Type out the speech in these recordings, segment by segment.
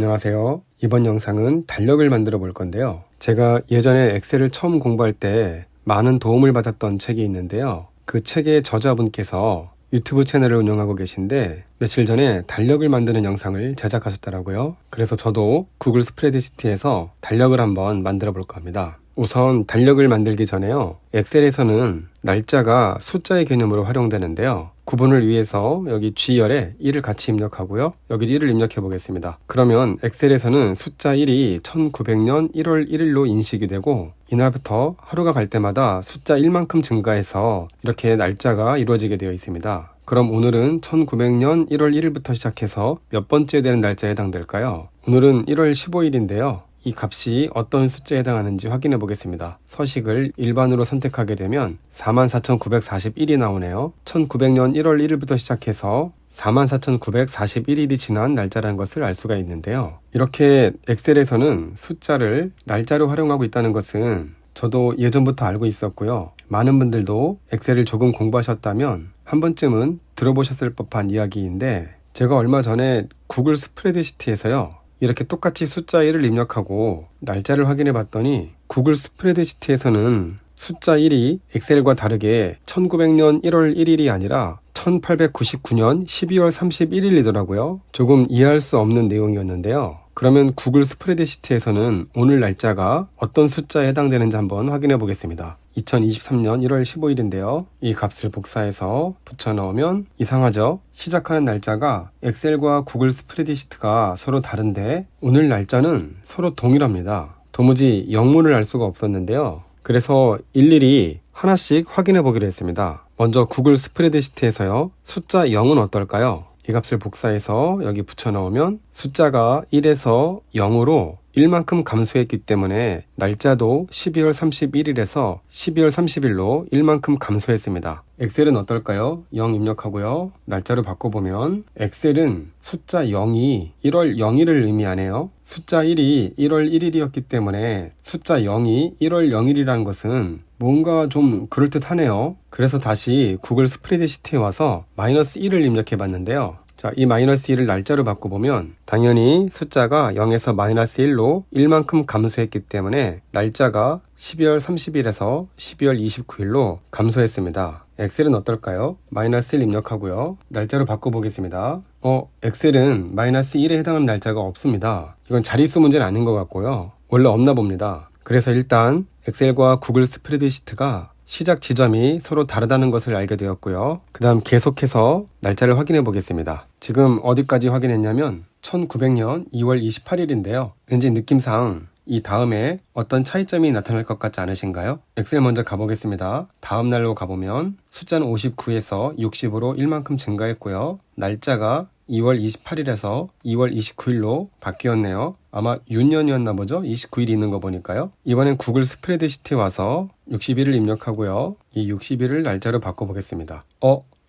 안녕하세요. 이번 영상은 달력을 만들어 볼 건데요. 제가 예전에 엑셀을 처음 공부할 때 많은 도움을 받았던 책이 있는데요. 그 책의 저자분께서 유튜브 채널을 운영하고 계신데 며칠 전에 달력을 만드는 영상을 제작하셨더라고요. 그래서 저도 구글 스프레드시트에서 달력을 한번 만들어 볼까 합니다. 우선 달력을 만들기 전에요. 엑셀에서는 날짜가 숫자의 개념으로 활용되는데요. 구분을 위해서 여기 G열에 1을 같이 입력하고요. 여기 1을 입력해 보겠습니다. 그러면 엑셀에서는 숫자 1이 1900년 1월 1일로 인식이 되고 이날부터 하루가 갈 때마다 숫자 1만큼 증가해서 이렇게 날짜가 이루어지게 되어 있습니다. 그럼 오늘은 1900년 1월 1일부터 시작해서 몇 번째 되는 날짜에 해당될까요? 오늘은 1월 15일인데요. 이 값이 어떤 숫자에 해당하는지 확인해 보겠습니다. 서식을 일반으로 선택하게 되면 44,941이 나오네요. 1900년 1월 1일부터 시작해서 44,941일이 지난 날짜라는 것을 알 수가 있는데요. 이렇게 엑셀에서는 숫자를 날짜로 활용하고 있다는 것은 저도 예전부터 알고 있었고요. 많은 분들도 엑셀을 조금 공부하셨다면 한 번쯤은 들어보셨을 법한 이야기인데 제가 얼마 전에 구글 스프레드시트에서요. 이렇게 똑같이 숫자 1을 입력하고 날짜를 확인해 봤더니 구글 스프레드시트에서는 숫자 1이 엑셀과 다르게 1900년 1월 1일이 아니라 1899년 12월 31일이더라고요. 조금 이해할 수 없는 내용이었는데요. 그러면 구글 스프레드시트에서는 오늘 날짜가 어떤 숫자에 해당되는지 한번 확인해 보겠습니다. 2023년 1월 15일인데요. 이 값을 복사해서 붙여 넣으면 이상하죠? 시작하는 날짜가 엑셀과 구글 스프레드시트가 서로 다른데 오늘 날짜는 서로 동일합니다. 도무지 영문을 알 수가 없었는데요. 그래서 일일이 하나씩 확인해 보기로 했습니다. 먼저 구글 스프레드시트에서요. 숫자 0은 어떨까요? 이 값을 복사해서 여기 붙여 넣으면 숫자가 1에서 0으로 1만큼 감소했기 때문에 날짜도 12월 31일에서 12월 30일로 1만큼 감소했습니다. 엑셀은 어떨까요? 0 입력하고요. 날짜로 바꿔보면 엑셀은 숫자 0이 1월 0일을 의미하네요. 숫자 1이 1월 1일이었기 때문에 숫자 0이 1월 0일이라는 것은 뭔가 좀 그럴듯하네요. 그래서 다시 구글 스프레드시트에 와서 -1을 입력해 봤는데요. 자, 이 -1을 날짜로 바꿔보면 당연히 숫자가 0에서 -1로 1만큼 감소했기 때문에 날짜가 12월 30일에서 12월 29일로 감소했습니다. 엑셀은 어떨까요? -1 입력하고요. 날짜로 바꿔보겠습니다. 엑셀은 -1에 해당하는 날짜가 없습니다. 이건 자릿수 문제는 아닌 것 같고요. 원래 없나 봅니다. 그래서 일단 엑셀과 구글 스프레드시트가 시작 지점이 서로 다르다는 것을 알게 되었고요. 그 다음 계속해서 날짜를 확인해 보겠습니다. 지금 어디까지 확인했냐면 1900년 2월 28일인데요. 왠지 느낌상 이 다음에 어떤 차이점이 나타날 것 같지 않으신가요? 엑셀 먼저 가보겠습니다. 다음 날로 가보면 숫자는 59에서 60으로 1만큼 증가했고요. 날짜가 2월 28일에서 2월 29일로 바뀌었네요. 아마 윤년이었나 보죠? 29일이 있는 거 보니까요. 이번엔 구글 스프레드시트에 와서 60일을 입력하고요. 이 60일을 날짜로 바꿔보겠습니다.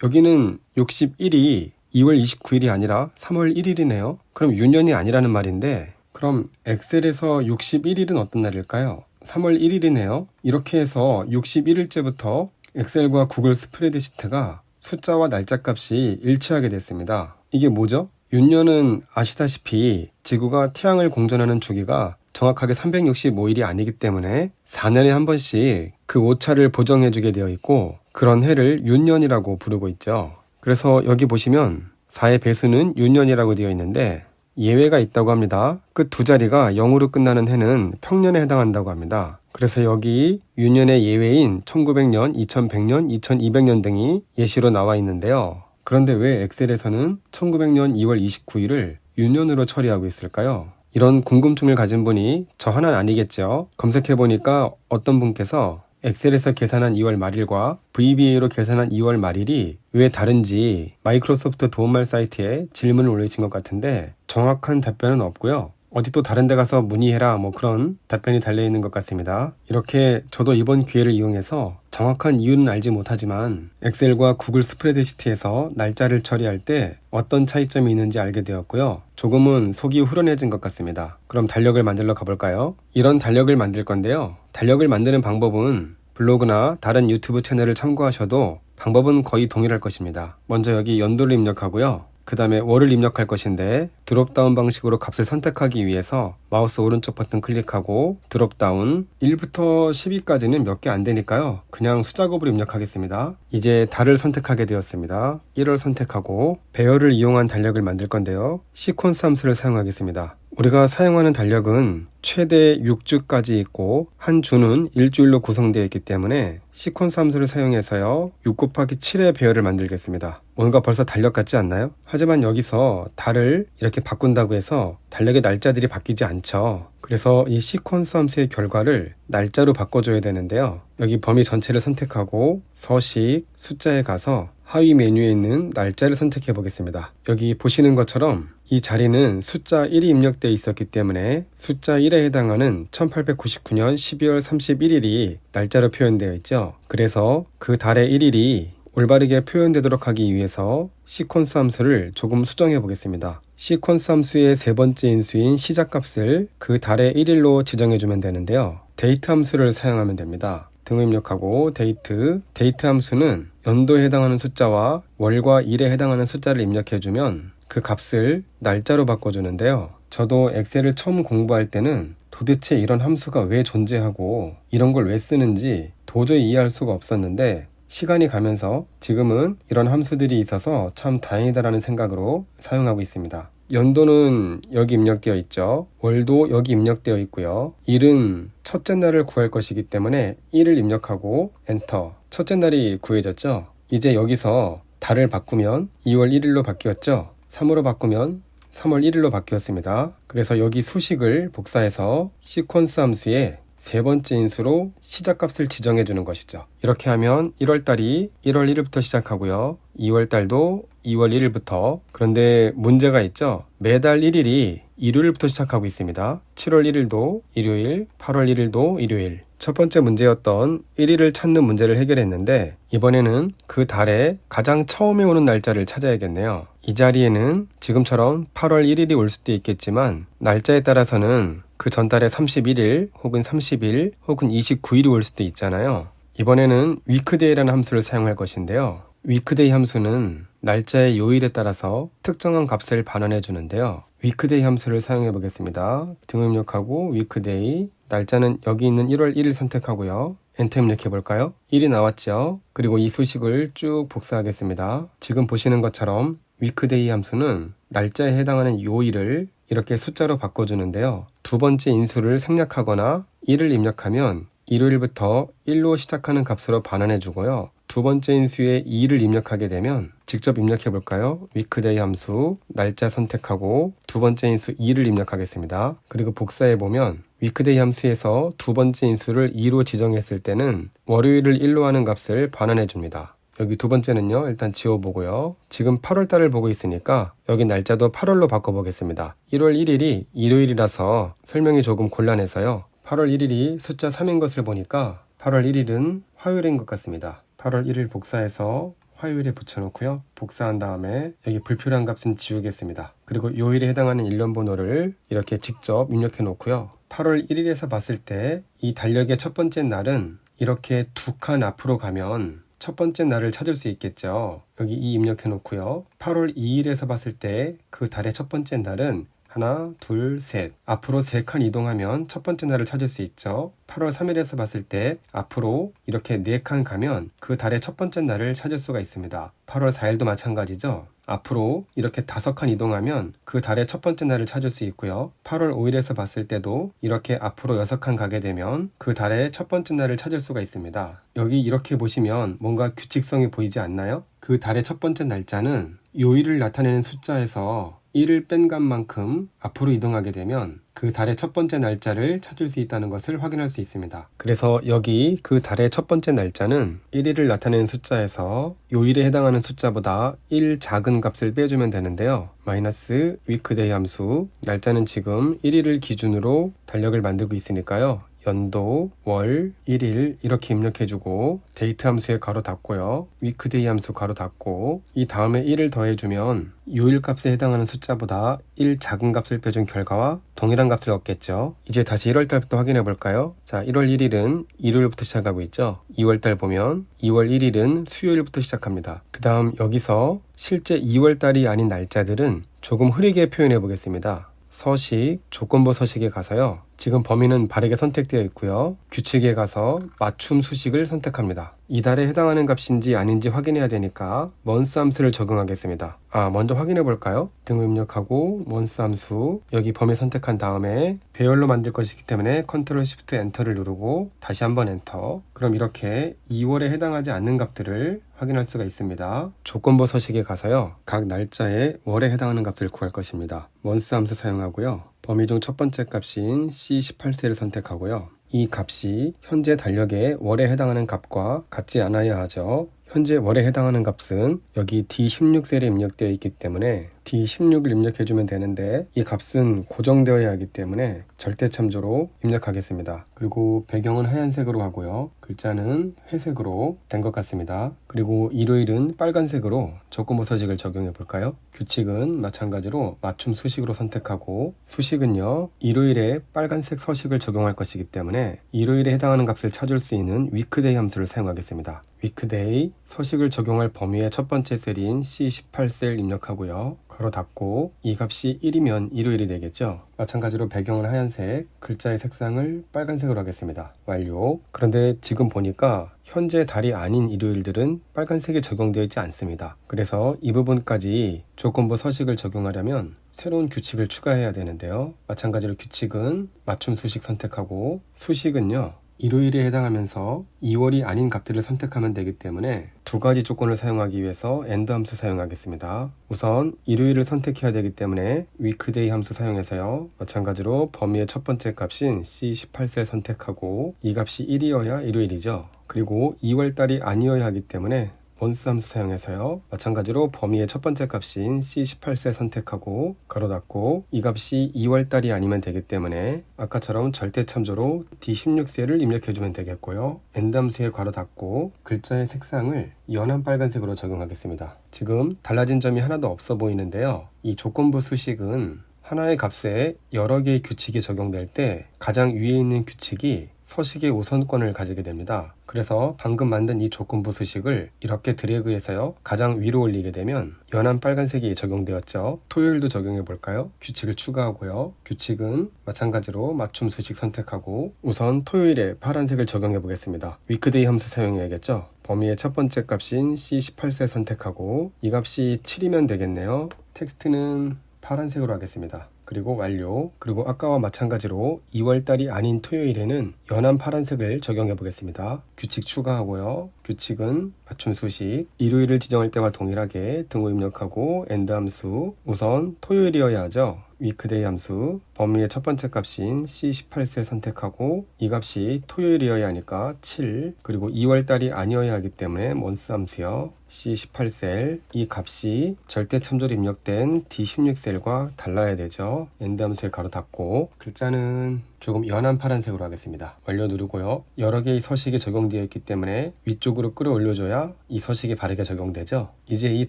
여기는 61이 2월 29일이 아니라 3월 1일이네요. 그럼 윤년이 아니라는 말인데 그럼 엑셀에서 61일은 어떤 날일까요? 3월 1일이네요. 이렇게 해서 61일째부터 엑셀과 구글 스프레드시트가 숫자와 날짜 값이 일치하게 됐습니다. 이게 뭐죠? 윤년은 아시다시피 지구가 태양을 공전하는 주기가 정확하게 365일이 아니기 때문에 4년에 한 번씩 그 오차를 보정해주게 되어 있고 그런 해를 윤년이라고 부르고 있죠. 그래서 여기 보시면 4의 배수는 윤년이라고 되어 있는데 예외가 있다고 합니다. 끝 두 자리가 0으로 끝나는 해는 평년에 해당한다고 합니다. 그래서 여기 윤년의 예외인 1900년, 2100년, 2200년 등이 예시로 나와 있는데요. 그런데 왜 엑셀에서는 1900년 2월 29일을 윤년으로 처리하고 있을까요? 이런 궁금증을 가진 분이 저 하나는 아니겠죠. 검색해보니까 어떤 분께서 엑셀에서 계산한 2월 말일과 VBA로 계산한 2월 말일이 왜 다른지 마이크로소프트 도움말 사이트에 질문을 올리신 것 같은데 정확한 답변은 없고요. 어디 또 다른 데 가서 문의해라 그런 답변이 달려있는 것 같습니다. 이렇게 저도 이번 기회를 이용해서 정확한 이유는 알지 못하지만 엑셀과 구글 스프레드시트에서 날짜를 처리할 때 어떤 차이점이 있는지 알게 되었고요. 조금은 속이 후련해진 것 같습니다. 그럼 달력을 만들러 가볼까요? 이런 달력을 만들 건데요. 달력을 만드는 방법은 블로그나 다른 유튜브 채널을 참고하셔도 방법은 거의 동일할 것입니다. 먼저 여기 연도를 입력하고요. 그 다음에 월을 입력할 것인데 드롭다운 방식으로 값을 선택하기 위해서 마우스 오른쪽 버튼 클릭하고 드롭다운 1부터 12까지는 몇 개 안 되니까요. 그냥 숫자 곱으로 입력하겠습니다. 이제 달을 선택하게 되었습니다. 1월 선택하고 배열을 이용한 달력을 만들 건데요. 시퀀스 함수를 사용하겠습니다. 우리가 사용하는 달력은 최대 6주까지 있고 한 주는 일주일로 구성되어 있기 때문에 시퀀스 함수를 사용해서요 6 곱하기 7의 배열을 만들겠습니다. 뭔가 벌써 달력 같지 않나요? 하지만 여기서 달을 이렇게 바꾼다고 해서 달력의 날짜들이 바뀌지 않죠. 그래서 이 시퀀스 함수의 결과를 날짜로 바꿔줘야 되는데요. 여기 범위 전체를 선택하고 서식, 숫자에 가서 하위 메뉴에 있는 날짜를 선택해 보겠습니다. 여기 보시는 것처럼 이 자리는 숫자 1이 입력되어 있었기 때문에 숫자 1에 해당하는 1899년 12월 31일이 날짜로 표현되어 있죠. 그래서 그 달의 1일이 올바르게 표현되도록 하기 위해서 시퀀스 함수를 조금 수정해 보겠습니다. 시퀀스 함수의 세 번째 인수인 시작값을 그 달의 1일로 지정해 주면 되는데요. 데이트 함수를 사용하면 됩니다. 등호 입력하고 데이트 함수는 연도에 해당하는 숫자와 월과 일에 해당하는 숫자를 입력해주면 그 값을 날짜로 바꿔주는데요. 저도 엑셀을 처음 공부할 때는 도대체 이런 함수가 왜 존재하고 이런 걸 왜 쓰는지 도저히 이해할 수가 없었는데 시간이 가면서 지금은 이런 함수들이 있어서 참 다행이다라는 생각으로 사용하고 있습니다. 연도는 여기 입력되어 있죠. 월도 여기 입력되어 있고요. 일은 첫째 날을 구할 것이기 때문에 1을 입력하고 엔터. 첫째 날이 구해졌죠. 이제 여기서 달을 바꾸면 2월 1일로 바뀌었죠. 3으로 바꾸면 3월 1일로 바뀌었습니다. 그래서 여기 수식을 복사해서 시퀀스 함수에 세 번째 인수로 시작값을 지정해 주는 것이죠. 이렇게 하면 1월달이 1월 1일부터 시작하고요. 2월달도 2월 1일부터. 그런데 문제가 있죠. 매달 1일이 일요일부터 시작하고 있습니다. 7월 1일도 일요일, 8월 1일도 일요일. 첫 번째 문제였던 1일을 찾는 문제를 해결했는데 이번에는 그 달에 가장 처음에 오는 날짜를 찾아야겠네요. 이 자리에는 지금처럼 8월 1일이 올 수도 있겠지만 날짜에 따라서는 그 전달에 31일 혹은 30일 혹은 29일이 올 수도 있잖아요. 이번에는 weekday라는 함수를 사용할 것인데요. weekday 함수는 날짜의 요일에 따라서 특정한 값을 반환해 주는데요. weekday 함수를 사용해 보겠습니다. 등호 입력하고 weekday, 날짜는 여기 있는 1월 1일 선택하고요. 엔터 입력해 볼까요? 1이 나왔죠. 그리고 이 수식을 쭉 복사하겠습니다. 지금 보시는 것처럼 weekday 함수는 날짜에 해당하는 요일을 이렇게 숫자로 바꿔주는데요. 두 번째 인수를 생략하거나 1을 입력하면 일요일부터 1로 시작하는 값으로 반환해 주고요. 두 번째 인수에 2를 입력하게 되면 직접 입력해 볼까요? weekday 함수, 날짜 선택하고 두 번째 인수 2를 입력하겠습니다. 그리고 복사해 보면 weekday 함수에서 두 번째 인수를 2로 지정했을 때는 월요일을 1로 하는 값을 반환해 줍니다. 여기 두 번째는요, 일단 지워보고요. 지금 8월 달을 보고 있으니까 여기 날짜도 8월로 바꿔보겠습니다. 1월 1일이 일요일이라서 설명이 조금 곤란해서요. 8월 1일이 숫자 3인 것을 보니까 8월 1일은 화요일인 것 같습니다. 8월 1일 복사해서 화요일에 붙여놓고요. 복사한 다음에 여기 불필요한 값은 지우겠습니다. 그리고 요일에 해당하는 일련 번호를 이렇게 직접 입력해 놓고요. 8월 1일에서 봤을 때 이 달력의 첫 번째 날은 이렇게 두 칸 앞으로 가면 첫 번째 날을 찾을 수 있겠죠. 여기 2 입력해 놓고요. 8월 2일에서 봤을 때 그 달의 첫 번째 날은 하나, 둘, 셋. 앞으로 3칸 이동하면 첫 번째 날을 찾을 수 있죠. 8월 3일에서 봤을 때 앞으로 이렇게 4칸 가면 그 달의 첫 번째 날을 찾을 수가 있습니다. 8월 4일도 마찬가지죠. 앞으로 이렇게 5칸 이동하면 그 달의 첫 번째 날을 찾을 수 있고요. 8월 5일에서 봤을 때도 이렇게 앞으로 6칸 가게 되면 그 달의 첫 번째 날을 찾을 수가 있습니다. 여기 이렇게 보시면 뭔가 규칙성이 보이지 않나요? 그 달의 첫 번째 날짜는 요일을 나타내는 숫자에서 1을 뺀 값만큼 앞으로 이동하게 되면 그 달의 첫 번째 날짜를 찾을 수 있다는 것을 확인할 수 있습니다. 그래서 여기 그 달의 첫 번째 날짜는 1일을 나타내는 숫자에서 요일에 해당하는 숫자보다 1 작은 값을 빼주면 되는데요. 마이너스 weekday 함수, 날짜는 지금 1일을 기준으로 달력을 만들고 있으니까요. 연도, 월, 일일 이렇게 입력해주고 데이트 함수에 가로 닫고요. 위크데이 함수 가로 닫고 이 다음에 1을 더해주면 요일 값에 해당하는 숫자보다 1 작은 값을 빼준 결과와 동일한 값을 얻겠죠. 이제 다시 1월달부터 확인해 볼까요? 자, 1월 1일은 일요일부터 시작하고 있죠. 2월달 보면 2월 1일은 수요일부터 시작합니다. 그 다음 여기서 실제 2월달이 아닌 날짜들은 조금 흐리게 표현해 보겠습니다. 서식, 조건부 서식에 가서요. 지금 범위는 바르게 선택되어 있고요. 규칙에 가서 맞춤 수식을 선택합니다. 이달에 해당하는 값인지 아닌지 확인해야 되니까 month 함수를 적용하겠습니다. 먼저 확인해 볼까요? 등호 입력하고 month 함수 여기 범위 선택한 다음에 배열로 만들 것이기 때문에 Ctrl Shift Enter를 누르고 다시 한번 엔터. 그럼 이렇게 2월에 해당하지 않는 값들을 확인할 수가 있습니다. 조건부 서식에 가서요. 각 날짜에 월에 해당하는 값을 구할 것입니다. month 함수 사용하고요. 범위 중 첫 번째 값인 C18셀을 선택하고요. 이 값이 현재 달력에 월에 해당하는 값과 같지 않아야 하죠. 현재 월에 해당하는 값은 여기 D16셀에 입력되어 있기 때문에 D16을 입력해주면 되는데 이 값은 고정되어야 하기 때문에 절대참조로 입력하겠습니다. 그리고 배경은 하얀색으로 하고요. 글자는 회색으로 된 것 같습니다. 그리고 일요일은 빨간색으로 조건부 서식을 적용해 볼까요? 규칙은 마찬가지로 맞춤 수식으로 선택하고 수식은요. 일요일에 빨간색 서식을 적용할 것이기 때문에 일요일에 해당하는 값을 찾을 수 있는 위크데이 함수를 사용하겠습니다. 위크데이 서식을 적용할 범위의 첫 번째 셀인 C18셀 입력하고요. 가로 닫고 이 값이 1이면 일요일이 되겠죠. 마찬가지로 배경은 하얀색, 글자의 색상을 빨간색으로 하겠습니다. 완료. 그런데 지금 보니까 현재 달이 아닌 일요일들은 빨간색이 적용되어 있지 않습니다. 그래서 이 부분까지 조건부 서식을 적용하려면 새로운 규칙을 추가해야 되는데요. 마찬가지로 규칙은 맞춤 수식 선택하고 수식은요. 일요일에 해당하면서 2월이 아닌 값들을 선택하면 되기 때문에 두 가지 조건을 사용하기 위해서 AND 함수 사용하겠습니다. 우선 일요일을 선택해야 되기 때문에 weekday 함수 사용해서요. 마찬가지로 범위의 첫 번째 값인 C18셀 선택하고 이 값이 1이어야 일요일이죠. 그리고 2월달이 아니어야 하기 때문에 month 함수 사용해서요. 마찬가지로 범위의 첫 번째 값인 C18셀 선택하고 가로 닫고 이 값이 2월달이 아니면 되기 때문에 아까처럼 절대참조로 D16셀을 입력해주면 되겠고요. AND 함수에 가로 닫고 글자의 색상을 연한 빨간색으로 적용하겠습니다. 지금 달라진 점이 하나도 없어 보이는데요. 이 조건부 수식은 하나의 값에 여러 개의 규칙이 적용될 때 가장 위에 있는 규칙이 서식의 우선권을 가지게 됩니다. 그래서 방금 만든 이 조건부 수식을 이렇게 드래그해서요. 가장 위로 올리게 되면 연한 빨간색이 적용되었죠. 토요일도 적용해 볼까요? 규칙을 추가하고요. 규칙은 마찬가지로 맞춤 수식 선택하고 우선 토요일에 파란색을 적용해 보겠습니다. 위크데이 함수 사용해야겠죠. 범위의 첫 번째 값인 C18셀 선택하고 이 값이 7이면 되겠네요. 텍스트는 파란색으로 하겠습니다. 그리고 완료. 그리고 아까와 마찬가지로 2월달이 아닌 토요일에는 연한 파란색을 적용해 보겠습니다. 규칙 추가하고요. 규칙은 맞춤 수식. 일요일을 지정할 때와 동일하게 등호 입력하고 AND 함수. 우선 토요일이어야 하죠. weekday 함수. 범위의 첫 번째 값인 C18셀 선택하고 이 값이 토요일이어야 하니까 7. 그리고 2월달이 아니어야 하기 때문에 month 함수요. C18셀. 이 값이 절대참조로 입력된 D16셀과 달라야 되죠. AND 함수에 가로 닫고 글자는 조금 연한 파란색으로 하겠습니다. 완료 누르고요. 여러 개의 서식이 적용되어 있기 때문에 위쪽으로 끌어올려줘야 이 서식이 바르게 적용되죠. 이제 이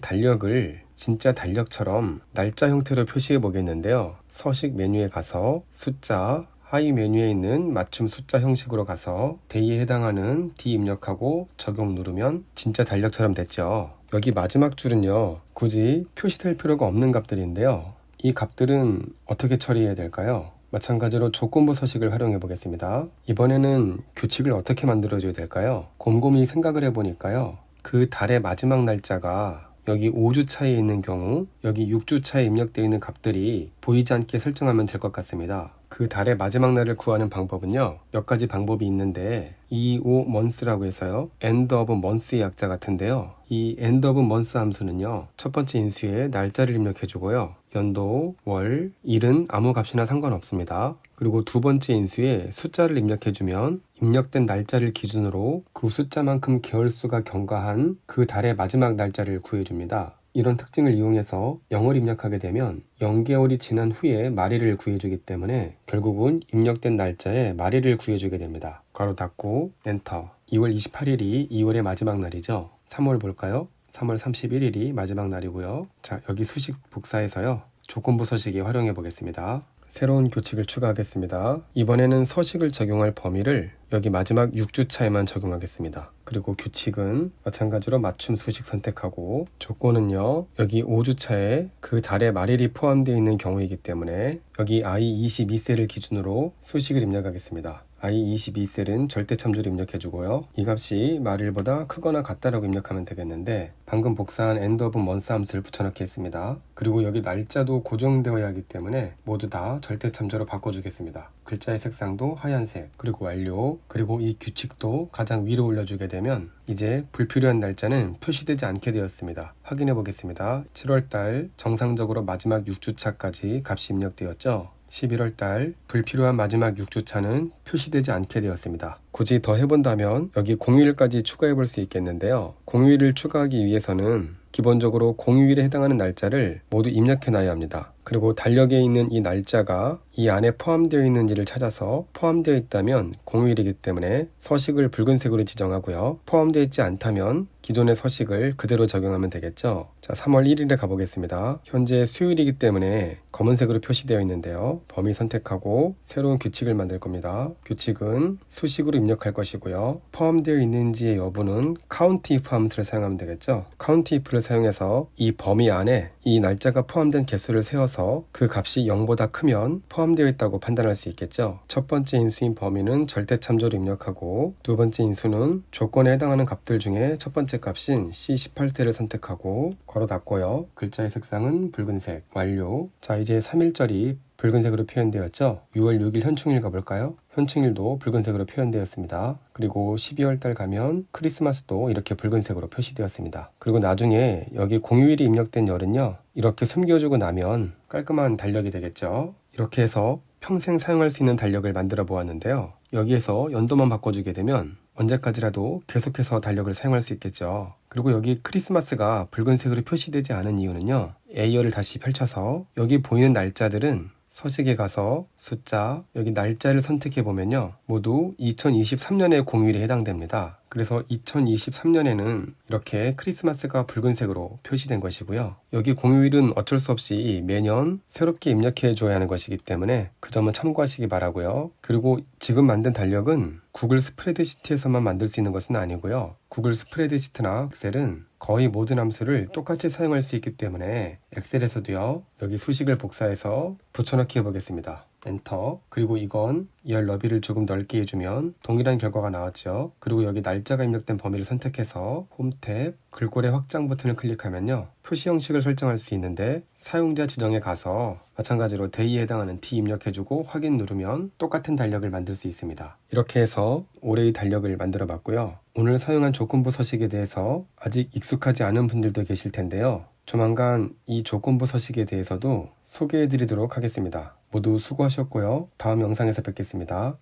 달력을 진짜 달력처럼 날짜 형태로 표시해 보겠는데요. 서식 메뉴에 가서 숫자, 하위 메뉴에 있는 맞춤 숫자 형식으로 가서 데이에 해당하는 D 입력하고 적용 누르면 진짜 달력처럼 됐죠. 여기 마지막 줄은요. 굳이 표시될 필요가 없는 값들인데요. 이 값들은 어떻게 처리해야 될까요? 마찬가지로 조건부 서식을 활용해 보겠습니다. 이번에는 규칙을 어떻게 만들어줘야 될까요? 곰곰이 생각을 해보니까요. 그 달의 마지막 날짜가 여기 5주 차에 있는 경우 여기 6주 차에 입력되어 있는 값들이 보이지 않게 설정하면 될 것 같습니다. 그 달의 마지막 날을 구하는 방법은요. 몇 가지 방법이 있는데 months라고 해서요. end of month의 약자 같은데요. 이 end of month 함수는요. 첫 번째 인수에 날짜를 입력해 주고요. 연도, 월, 일은 아무 값이나 상관없습니다. 그리고 두 번째 인수에 숫자를 입력해 주면 입력된 날짜를 기준으로 그 숫자만큼 개월수가 경과한 그 달의 마지막 날짜를 구해 줍니다. 이런 특징을 이용해서 영어를 입력하게 되면 0개월이 지난 후에 말일을 구해주기 때문에 결국은 입력된 날짜에 말일을 구해주게 됩니다. 괄호 닫고 엔터. 2월 28일이 2월의 마지막 날이죠. 3월 볼까요? 3월 31일이 마지막 날이고요. 자, 여기 수식 복사해서요. 조건부 서식에 활용해 보겠습니다. 새로운 규칙을 추가하겠습니다. 이번에는 서식을 적용할 범위를 여기 마지막 6주차에만 적용하겠습니다. 그리고 규칙은 마찬가지로 맞춤 수식 선택하고 조건은요. 여기 5주차에 그 달의 말일이 포함되어 있는 경우이기 때문에 여기 I22셀을 기준으로 수식을 입력하겠습니다. I22셀은 절대 참조를 입력해주고요. 이 값이 말일보다 크거나 같다라고 입력하면 되겠는데 방금 복사한 end of month 함수를 붙여넣기 했습니다. 그리고 여기 날짜도 고정되어야 하기 때문에 모두 다 절대 참조로 바꿔주겠습니다. 글자의 색상도 하얀색, 그리고 완료, 그리고 이 규칙도 가장 위로 올려주게 되면 이제 불필요한 날짜는 표시되지 않게 되었습니다. 확인해 보겠습니다. 7월달 정상적으로 마지막 6주차까지 값이 입력되었죠. 11월달 불필요한 마지막 6주차는 표시되지 않게 되었습니다. 굳이 더 해본다면 여기 공휴일까지 추가해 볼 수 있겠는데요. 공휴일을 추가하기 위해서는 기본적으로 공휴일에 해당하는 날짜를 모두 입력해 놔야 합니다. 그리고 달력에 있는 이 날짜가 이 안에 포함되어 있는지를 찾아서 포함되어 있다면 공휴일이기 때문에 서식을 붉은색으로 지정하고요. 포함되어 있지 않다면 기존의 서식을 그대로 적용하면 되겠죠. 자, 3월 1일에 가보겠습니다. 현재 수요일이기 때문에 검은색으로 표시되어 있는데요. 범위 선택하고 새로운 규칙을 만들 겁니다. 규칙은 수식으로 입력할 것이고요. 포함되어 있는지의 여부는 count if 함수를 사용하면 되겠죠. count if를 사용해서 이 범위 안에 이 날짜가 포함된 개수를 세어서 그 값이 0보다 크면 포함되어 있다고 판단할 수 있겠죠. 첫 번째 인수인 범위는 절대 참조로 입력하고 두 번째 인수는 조건에 해당하는 값들 중에 첫 번째 값인 C18셀을 선택하고 괄호 닫고요. 글자의 색상은 붉은색. 완료. 자, 이제 3일절이 붉은색으로 표현되었죠. 6월 6일 현충일 가볼까요? 현충일도 붉은색으로 표현되었습니다. 그리고 12월 달 가면 크리스마스도 이렇게 붉은색으로 표시되었습니다. 그리고 나중에 여기 공휴일이 입력된 열은요. 이렇게 숨겨주고 나면 깔끔한 달력이 되겠죠. 이렇게 해서 평생 사용할 수 있는 달력을 만들어 보았는데요. 여기에서 연도만 바꿔주게 되면 언제까지라도 계속해서 달력을 사용할 수 있겠죠. 그리고 여기 크리스마스가 붉은색으로 표시되지 않은 이유는요. A열을 다시 펼쳐서 여기 보이는 날짜들은 서식에 가서 숫자, 여기 날짜를 선택해 보면요. 모두 2023년의 공휴일에 해당됩니다. 그래서 2023년에는 이렇게 크리스마스가 붉은색으로 표시된 것이고요. 여기 공휴일은 어쩔 수 없이 매년 새롭게 입력해 줘야 하는 것이기 때문에 그 점은 참고하시기 바라고요. 그리고 지금 만든 달력은 구글 스프레드시트에서만 만들 수 있는 것은 아니고요. 구글 스프레드시트나 엑셀은 거의 모든 함수를 똑같이 사용할 수 있기 때문에 엑셀에서도요. 여기 수식을 복사해서 붙여넣기 해보겠습니다. 엔터. 그리고 이건 이열 너비를 조금 넓게 해주면 동일한 결과가 나왔죠. 그리고 여기 날짜가 입력된 범위를 선택해서 홈 탭 글꼴의 확장 버튼을 클릭하면요. 표시 형식을 설정할 수 있는데 사용자 지정에 가서 마찬가지로 데이에 해당하는 T 입력해주고 확인 누르면 똑같은 달력을 만들 수 있습니다. 이렇게 해서 올해의 달력을 만들어 봤고요. 오늘 사용한 조건부 서식에 대해서 아직 익숙하지 않은 분들도 계실 텐데요. 조만간 이 조건부 서식에 대해서도 소개해 드리도록 하겠습니다. 모두 수고하셨고요. 다음 영상에서 뵙겠습니다.